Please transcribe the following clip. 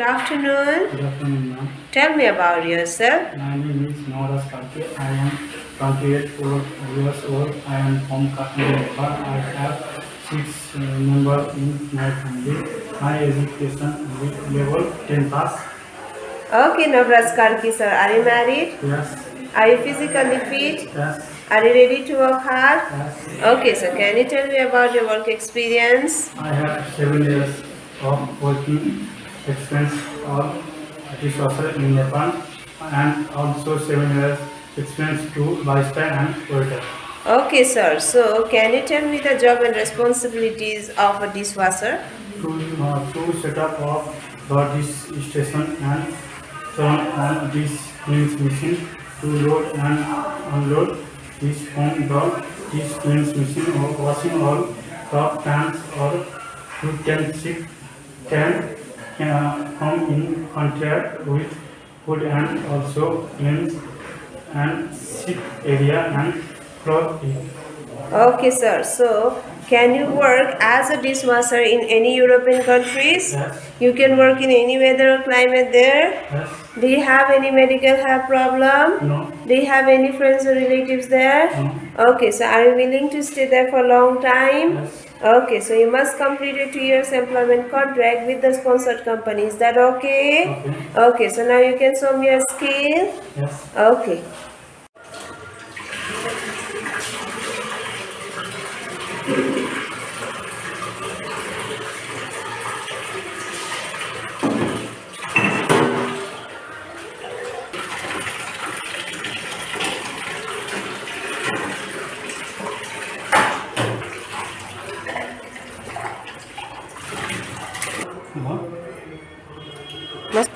Good afternoon. Good afternoon, ma'am. Tell me about yourself. My name is Nawaraj Karki. I am 28 years old. I am from Karki, Nepal. I have six members in my family. My education is level 10 pass. Okay, Nawaraj Karki sir, are you married? Yes, Are you physically fit? yes, Are you ready to work hard? yes. Okay, so can you tell me about your work experience? I have 7 years of working experience of dishwasher in Nepal and also 7 years experience to barista and waiter. Okay, sir. So can you tell me the job and responsibilities of a dishwasher? To set up of the dish station and turn on this cleans machine to load and unload this from the dish cleans machine or washing all top pans or utensils can come in contact with food and also cleanse and sit area and cloth it. Okay, sir. So can you work as a dishwasher in any European countries? Yes, You can work in any weather or climate there. yes, Do you have any medical health problem? no, Do you have any friends or relatives there? no, Okay, so are you willing to stay there for a long time? yes, Okay, so you must complete a 2 years employment contract with the sponsored company. Is that okay? okay, Okay, so now you can show me your skill. yes. Okay. What? Must